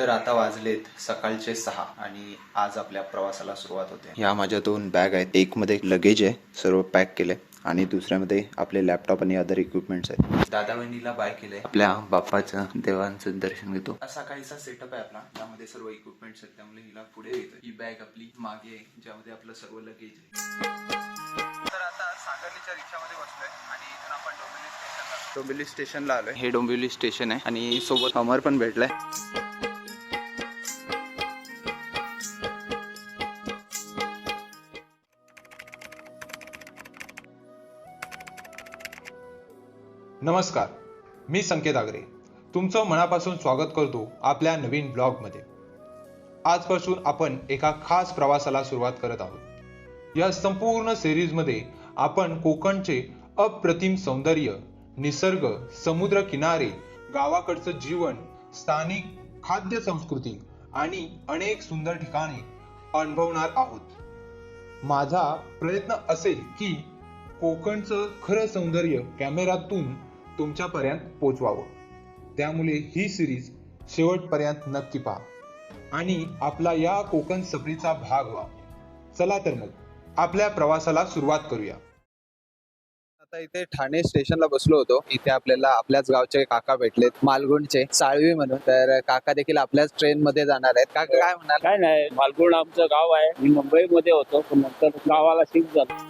तर आता वाजलेत सकाळचे 6 आणि आज आपल्या प्रवासाला सुरुवात होते। ह्या माझ्या 2 बॅग आहेत, एक मध्ये लगेज आहे, सर्व पॅक केले आणि दुसऱ्यामध्ये आपले लॅपटॉप आणि अदर इक्विपमेंट्स आहेत। दादा वहिनीला बाय केलंय, आपल्या बाप्पाचं देवांचं दर्शन घेतो। असा काहीसा सेटअप आहे आपला, त्यामध्ये सर्व इक्विपमेंट्स आहेत, त्यामुळे हिला पुढे येतो। ही बॅग आपली मागे आहे, ज्यामध्ये आपलं सर्व लगेज आहे। तर आता सांगलीच्या रिक्षामध्ये बसलोय आणि इथून आपण डोंबिवली स्टेशनला आलोय। हे डोंबिवली स्टेशन आहे आणि सोबत अमर पण भेटलाय। नमस्कार, मी संकेत आगरे तुमचं मनापासून स्वागत करतो आपल्या नवीन ब्लॉगमध्ये। आजपासून आपण एका खास प्रवासाला सुरुवात करत आहोत। या संपूर्ण सिरीजमध्ये आपण कोकणचे अप्रतिम सौंदर्य, निसर्ग, समुद्र किनारे, गावाकडचं जीवन, स्थानिक खाद्य संस्कृती आणि अनेक सुंदर ठिकाणे अनुभवणार आहोत। माझा प्रयत्न असेल की कोकणचं खरं सौंदर्य कॅमेऱ्यातून तुमच्यापर्यंत पोहोचवावं। त्यामुळे ही सिरीज शेवटपर्यंत नक्की पहा आणि आपला या कोकण सफरीचा भाग व्हा। चला तर मग आपल्या प्रवासाला सुरुवात करूया। आता इथे ठाणे स्टेशनला बसलो होतो। इथे आपल्याला आपल्याच गावचे काका भेटलेत, मालगुणचे साळवी म्हणून। तर काका देखील आपल्याच ट्रेन मध्ये जाणार आहेत। काका काय म्हणाल? काय नाही, मालगुण आमचं गाव आहे। मी मुंबईमध्ये होतो, पण नंतर गावाला शिफ्ट झालो।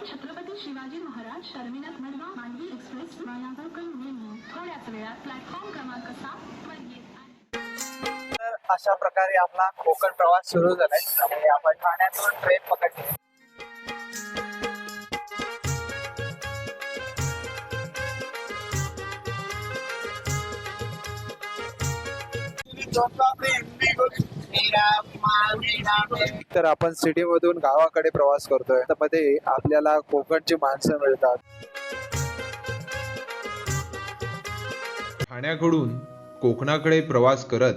छत्रपती शिवाजी महाराज टर्मिनस मडगाव मांडवी एक्सप्रेस मायागोकण मेमू थोड्याच वेळात प्लॅटफॉर्म क्रमांक 7 वर येत। तर अशा प्रकारे आपला कोकण प्रवास सुरू झालाय आणि आपण ठाण्यातून ट्रेन पकडली। तर आपण सिटी मधून गावाकडे प्रवास करतोय, तर मध्ये आपल्याला कोकणची माणसं मिळतात। ठाण्याकडून कोकणाकडे प्रवास करत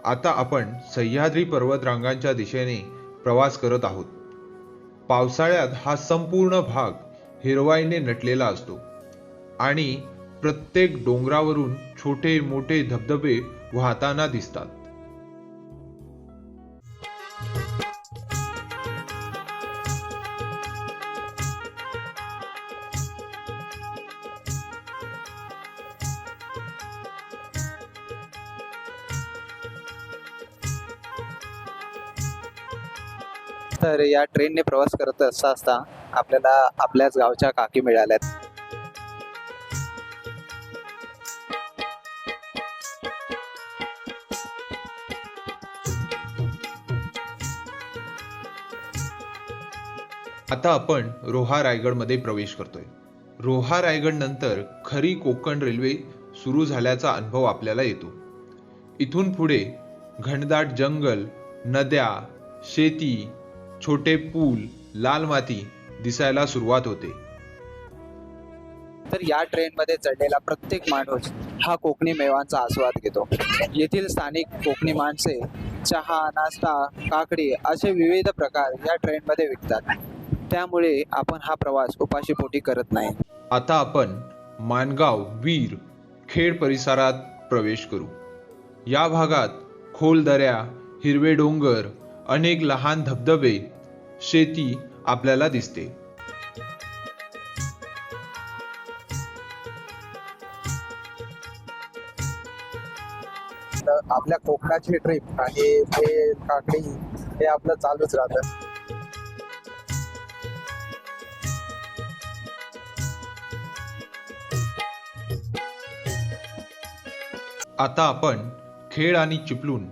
आता आपण सह्याद्री पर्वतरांगांच्या दिशेने प्रवास करत आहोत। पावसाळ्यात हा संपूर्ण भाग हिरवाईने नटलेला असतो आणि प्रत्येक डोंगरावरून छोटे मोठे धबधबे वाहताना दिसतात। तर या ट्रेनने प्रवास करत असता आपल्याला आपल्याच गावच्या काकी मिळाल्यात। आता आपण रोहा रायगड मध्ये प्रवेश करतोय। रोहा रायगड नंतर खरी कोकण रेल्वे सुरू झाल्याचा अनुभव आपल्याला येतो। इथून पुढे घनदाट जंगल, नद्या, शेती, छोटे पूल, लाल माती दिसायला सुरुवात होते। तर या ट्रेन मध्ये चढलेला प्रत्येक माणूस हा कोकणी मेवांचा आस्वाद घेतो। येथील स्थानिक कोकणी माणसे चहा, नाश्ता, काकडी असे विविध प्रकार या ट्रेन मध्ये विकतात। त्यामुळे आपण हा प्रवास उपाशीपोटी करत नाही। आता आपण माणगाव, वीर, खेड परिसरात प्रवेश करू। या भागात खोल दऱ्या, हिरवे डोंगर, अनेक लहान धबधबे, शेती आपल्याला दिसते। आपल्या कोकणाची ट्रिप आणि हे काकडी हे आपलं चालूच राहतं। आता आपण खेड आणि चिपळूण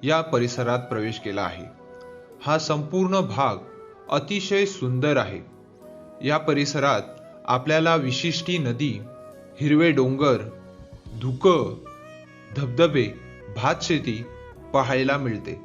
या परिसरात प्रवेश केला आहे। हा संपूर्ण भाग अतिशय सुंदर आहे। या परिसरात आपल्याला विशिष्टी नदी, हिरवे डोंगर, धुकं, धबधबे, भातशेती पाहायला मिळते।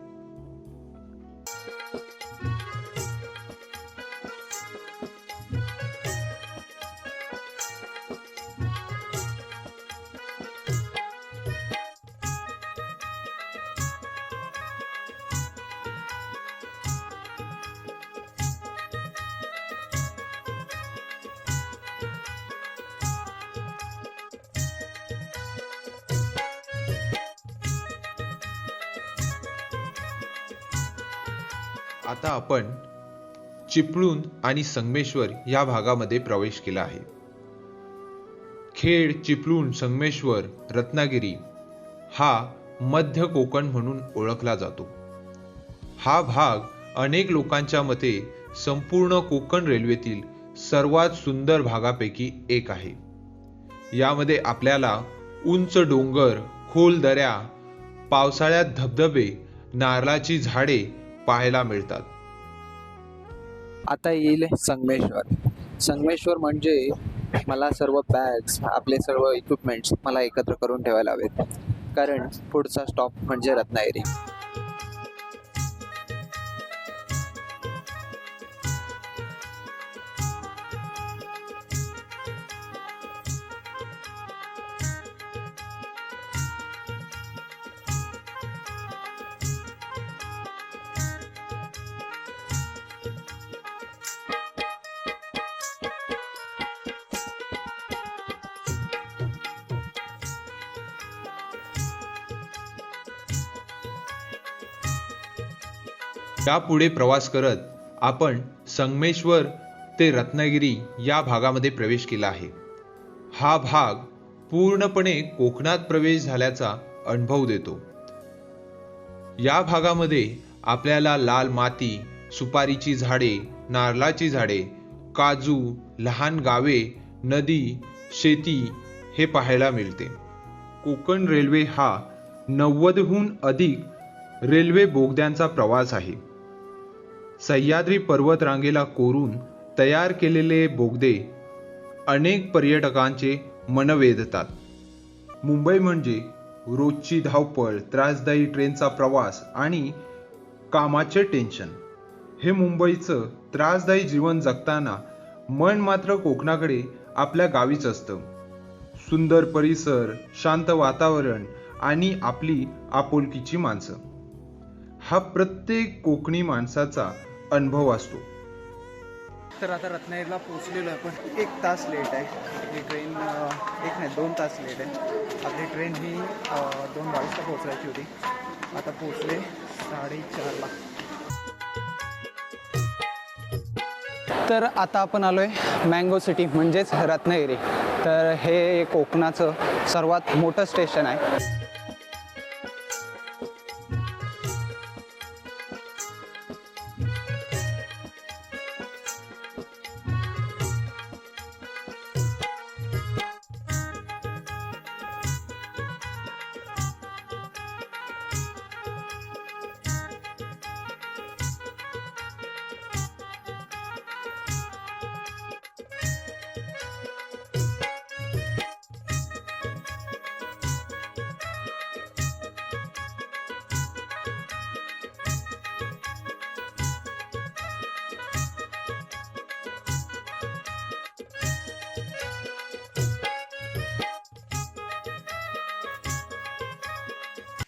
आता आपण चिपळूण आणि संगमेश्वर या भागामध्ये प्रवेश केला आहे. खेड, चिपळूण, संगमेश्वर, रत्नागिरी हा मध्य कोकण म्हणून ओळखला जातो. हा भाग अनेक लोकांच्या मते संपूर्ण कोकण रेल्वेतील सर्वात सुंदर भागापैकी एक आहे. यामध्ये आपल्याला उंच डोंगर, खोल दऱ्या, पावसाळ्यात धबधबे, नारळाची झाडे पाहायला मिळतात. आता येईल संगमेश्वर. संगमेश्वर म्हणजे मला सर्व बॅग्स, आपले सर्व इक्विपमेंट्स मला एकत्र करून ठेवायला हवेत, कारण पुढचा स्टॉप म्हणजे रत्नागिरी. यापुढे प्रवास करत आपण संगमेश्वर ते रत्नागिरी या भागामध्ये प्रवेश केला आहे. हा भाग पूर्णपणे कोकणात प्रवेश झाल्याचा अनुभव देतो. या भागामध्ये आपल्याला लाल माती, सुपारीची झाडे, नारळाची झाडे, काजू, लहान गावे, नदी, शेती हे पाहायला मिळते. कोकण रेल्वे हा 90हून अधिक रेल्वे बोगद्यांचा प्रवास आहे. सह्याद्री पर्वतरांगेला कोरून तयार केलेले बोगदे अनेक पर्यटकांचे मन वेधतात. मुंबई म्हणजे रोजची धावपळ, त्रासदायी ट्रेनचा प्रवास आणि कामाचे टेन्शन. हे मुंबईचं त्रासदायी जीवन जगताना मन मात्र कोकणाकडे आपल्या गावीच असतं. सुंदर परिसर, शांत वातावरण आणि आपली आपुलकीची माणसं हा प्रत्येक कोकणी माणसाचा अनुभव असतो. तर आता रत्नागिरीला पोहोचलेलो आहे, पण 1 तास लेट आहे. ही ट्रेन 2 तास लेट आहे. आपली ट्रेन ही 2:22ला पोहोचायची होती, आता पोहोचले 4:30ला. तर आता आपण आलो आहे मँगो सिटी म्हणजेच रत्नागिरी. तर हे कोकणाचं सर्वात मोठं स्टेशन आहे.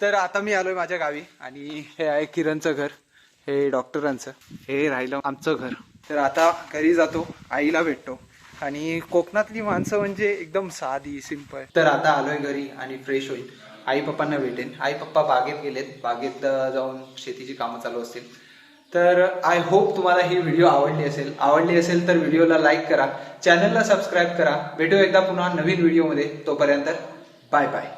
तर आता मी आलोय माझ्या गावी आणि हे आहे किरणचं घर, हे डॉक्टरांचं, हे राहिलं आमचं घर. तर आता घरी जातो, आईला भेटतो. आणि कोकणातली माणसं म्हणजे एकदम साधी, सिंपल. तर आता आलोय घरी आणि फ्रेश होईल, आई पप्पांना भेटेन. आई पप्पा बागेत गेलेत, बागेत जाऊन शेतीची कामं चालू असतील. तर आय होप तुम्हाला ही व्हिडिओ आवडली असेल तर व्हिडिओला लाईक करा, चॅनलला सबस्क्राईब करा. भेटू एकदा पुन्हा नवीन व्हिडिओमध्ये. तोपर्यंत बाय बाय.